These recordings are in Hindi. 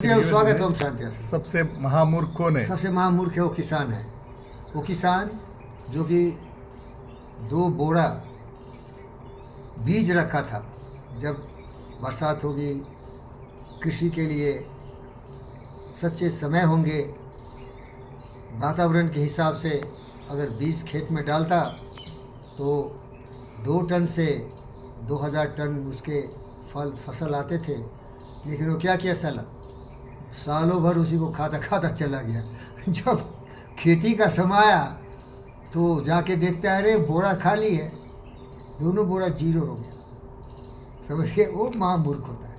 स्वागत ओम शांति। सबसे महामूर्ख कौन है? सबसे महामूर्ख है वो किसान है। वो किसान जो कि 2 बोरा बीज रखा था। जब बरसात होगी, कृषि के लिए सच्चे समय होंगे, वातावरण के हिसाब से अगर बीज खेत में डालता तो 2 टन से 2000 टन उसके फसल आते थे। लेकिन वो क्या किया सालों भर उसी को खाता खाता चला गया। जब खेती का समय आया तो जाके देखता है, अरे बोरा खाली है, दोनों बोरा 0 हो गया। समझ के वो महामूर्ख होता है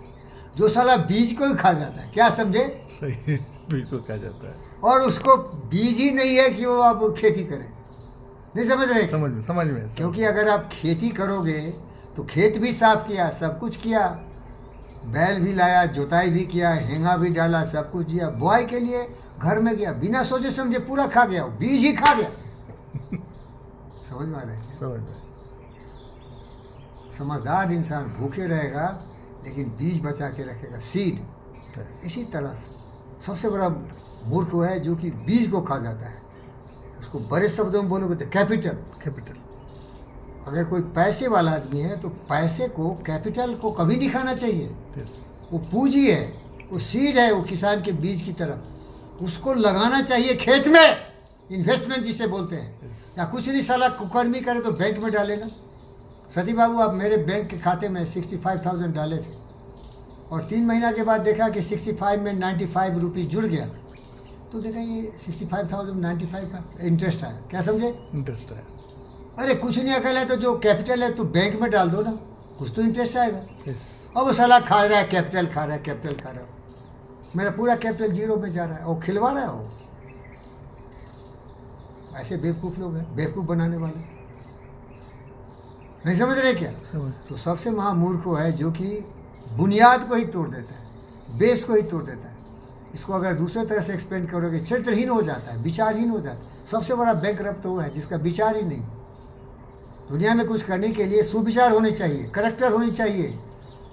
जो साला बीज को ही खा जाता है। क्या समझे? सही, बीज को खा जाता है और उसको बीज ही नहीं है कि वो आप खेती करें। नहीं समझ रहे? समझ में क्योंकि अगर आप खेती करोगे तो खेत भी साफ किया, सब कुछ किया, बैल भी लाया, जुताई भी किया, हेंगा भी डाला, सब कुछ किया, बुआई के लिए घर में गया, बिना सोचे समझे पूरा खा गया, बीज ही खा गया। समझ में आ रहा है? समझ में। समझदार इंसान भूखे रहेगा लेकिन बीज बचा के रखेगा, सीड। इसी तरह से सबसे बड़ा मूर्ख वो है जो कि बीज को खा जाता है। उसको बड़े शब्दों में बोलोगे तो कैपिटल। अगर कोई पैसे वाला आदमी है तो पैसे को, कैपिटल को कभी नहीं खाना चाहिए। वो पूंजी है, वो सीड है, वो किसान के बीज की तरह उसको लगाना चाहिए खेत में, इन्वेस्टमेंट जिसे बोलते हैं। या कुछ नहीं, साला कुकर्मी करे तो बैंक में डाले ना। सती बाबू, आप मेरे बैंक के खाते में 65,000 डाले थे और 3 महीना के बाद देखा कि 65 में 95 रुपये जुड़ गया, तो देखा ये 65,095 का इंटरेस्ट आया। क्या समझे? इंटरेस्ट है। अरे कुछ नहीं, अकल है तो जो कैपिटल है तो बैंक में डाल दो ना, कुछ तो इंटरेस्ट आएगा। अब वो साला खा रहा है, कैपिटल खा रहा है। मेरा पूरा कैपिटल 0 में जा रहा है और खिलवा रहा है वो। ऐसे बेवकूफ़ लोग हैं, बेवकूफ़ बनाने वाले। नहीं समझ रहे क्या? तो सबसे महामूर्ख वो है जो कि बुनियाद को ही तोड़ देता है, बेस को ही तोड़ देता है। इसको अगर दूसरे तरह से एक्सप्लेन करोगे, चरित्रहीन हो जाता है, विचारहीन हो जाता है। सबसे बड़ा बैंकरप्ट तो वो है जिसका विचार ही नहीं। दुनिया में कुछ करने के लिए सुविचार होने चाहिए, करेक्टर होनी चाहिए।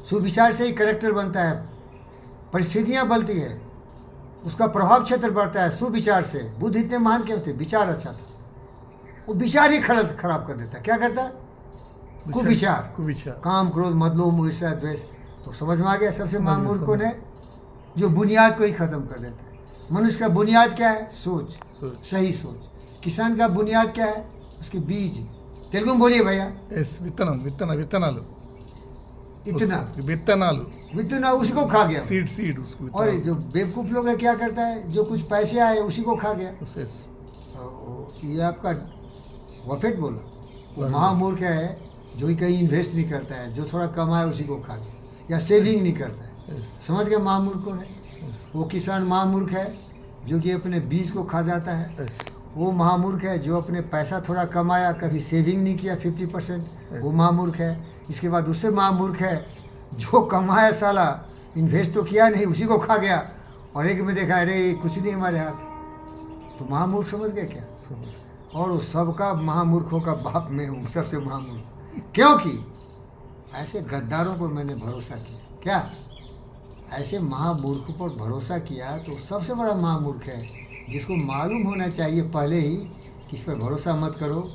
सुविचार से ही करेक्टर बनता है, परिस्थितियाँ बनती है, उसका प्रभाव क्षेत्र बढ़ता है सुविचार से। बुद्ध इतने महान क्यों थे? विचार अच्छा था। वो विचार ही खराब कर देता है। क्या करता है? कुविचार। काम, क्रोध, मद, लोभ, ईर्ष्या, द्वेष। तो समझ में आ गया सबसे महामूर्ख कौन है? जो बुनियाद को ही खत्म कर देता है। मनुष्य का बुनियाद क्या है? सोच। सही सोच। किसान का बुनियाद क्या है? उसके बीज। तेलुगु में बोलिए भैया। वित्तनालू। वित्तना उसी को खा गया, सीड उसको। और जो बेवकूफ़ लोग है क्या करता है, जो कुछ पैसे आए उसी को खा गया। ये आपका बफेट बोला। वो महामूर्ख है जो ही कहीं इन्वेस्ट नहीं करता है, जो थोड़ा कमाए उसी को खा गया, या सेविंग नहीं करता है। समझ गया महामूर्ख कौन है? वो किसान महामूर्ख है जो कि अपने बीज को खा जाता है। वो महामूर्ख है जो अपने पैसा थोड़ा कमाया, कभी सेविंग नहीं किया 50%, वो महामूर्ख है। इसके बाद उससे महामूर्ख है जो कमाया, साला इन्वेस्ट तो किया नहीं, उसी को खा गया, और एक में देखा अरे कुछ नहीं हमारे हाथ। तो महामूर्ख समझ गए क्या? और उस सबका महामूर्खों का बाप मैं हूँ, सबसे महामूर्ख। क्योंकि ऐसे गद्दारों पर मैंने भरोसा किया। क्या? ऐसे महामूर्ख पर भरोसा किया तो सबसे बड़ा महामूर्ख है, जिसको मालूम होना चाहिए पहले ही कि इस पर भरोसा मत करो।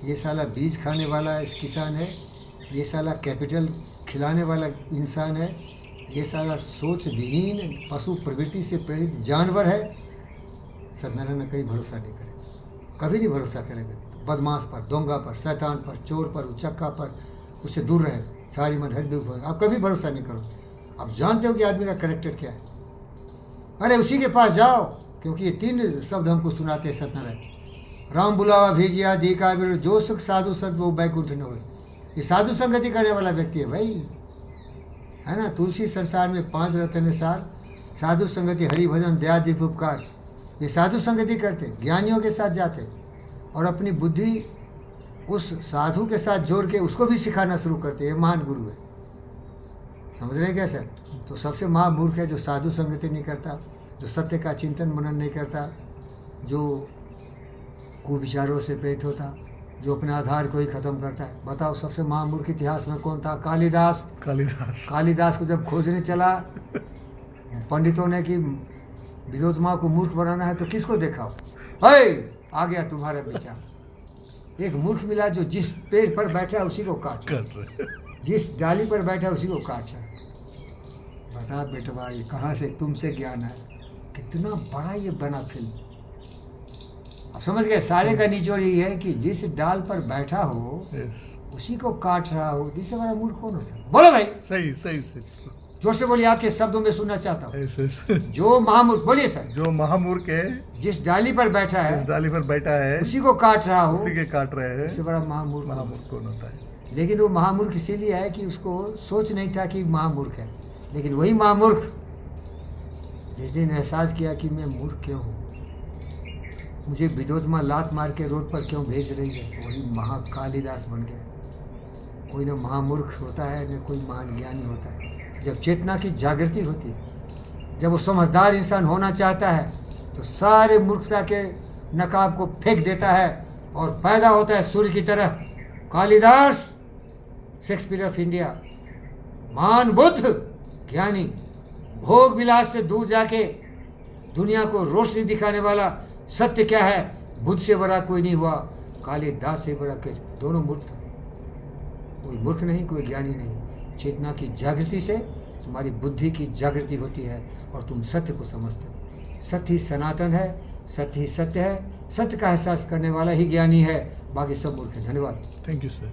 ये साला बीज खाने वाला किसान है, ये साला कैपिटल खिलाने वाला इंसान है, ये साला सोच विहीन पशु प्रवृत्ति से प्रेरित जानवर है। सत्यनारायण कहीं भरोसा नहीं करेगा, कभी नहीं भरोसा करेगा। बदमाश पर, दोंगा पर, शैतान पर, चोर पर, उचक्का पर, उससे दूर रहे। सारी मन हर आप कभी भरोसा नहीं करो। आप जानते हो कि आदमी का करेक्टर क्या है। अरे उसी के पास जाओ, क्योंकि ये 3 शब्द हमको सुनाते हैं सत्यनारायण। राम बुलावा भेजिया देखा जो सुख साधु संत वो बैकुंठ न हो। ये साधु संगति करने वाला व्यक्ति है भाई, है ना। तुलसी संसार में 5 रत्न सार, साधु संगति, हरि भजन, दया दीप उपकार। ये साधु संगति करते, ज्ञानियों के साथ जाते और अपनी बुद्धि उस साधु के साथ जोड़ के उसको भी सिखाना शुरू करते। ये महान गुरु है। समझ रहे हैं क्या सर? तो सबसे महामूर्ख है जो साधु संगति नहीं करता, जो सत्य का चिंतन मनन नहीं करता, जो कुविचारों से प्रेरित होता, जो अपने आधार को ही खत्म करता है। बताओ सबसे महामूर्ख इतिहास में कौन था? कालिदास को जब खोजने चला पंडितों ने कि विद्योत्मा को मूर्ख बनाना है तो किसको दिखाओ, है आ गया तुम्हारा विचार। एक मूर्ख मिला जो जिस पेड़ पर बैठा है उसी को काट, कर रहे जिस डाली पर बैठा है उसी को काट रहा है। बता बेटवा ये कहाँ से तुमसे ज्ञान है, कितना बड़ा ये बना फिल्म। अब समझ गए, सारे का निचोड़ यही है कि जिस डाल पर बैठा हो Yes. उसी को काट रहा हो, जिससे बड़ा मूर्ख कौन हो सकता। बोलो भाई, सही सही सही जोर से बोलिए, आपके शब्दों में सुनना चाहता हूँ। Yes, yes. जो महामूर्ख, बोलिए सर, जो महामूर्ख है जिस डाली पर बैठा इस है डाली पर बैठा है उसी को काट रहा हो, उसी के काट रहे इससे हैं। बड़ा महामूर्ख कौन हो महामूर्ख कौन होता है? सकता? लेकिन वो महामूर्ख इसीलिए है कि उसको सोच नहीं था कि महामूर्ख है। लेकिन वही महामूर्ख जिस दिन एहसास किया कि मैं मूर्ख क्यों हूँ, मुझे विद्योत्मा लात मार के रोड पर क्यों भेज रही है, वही महाकालिदास बन गया। कोई ना महामूर्ख होता है न कोई महान ज्ञानी होता है। जब चेतना की जागृति होती है, जब वो समझदार इंसान होना चाहता है तो सारे मूर्खता के नकाब को फेंक देता है और पैदा होता है सूर्य की तरह। कालिदास, शेक्सपियर ऑफ इंडिया, महान बुद्ध, ज्ञानी, भोग विलास से दूर जाके दुनिया को रोशनी दिखाने वाला। सत्य क्या है, बुद्ध से बड़ा कोई नहीं हुआ, कालिदास से बड़ा के दोनों मूर्ख थे। कोई मूर्ख नहीं, कोई ज्ञानी नहीं। चेतना की जागृति से तुम्हारी बुद्धि की जागृति होती है और तुम सत्य को समझते हो। सत्य ही सनातन है, सत्य ही सत्य है। सत्य का एहसास करने वाला ही ज्ञानी है, बाकी सब मूर्ख है। धन्यवाद। Thank you sir.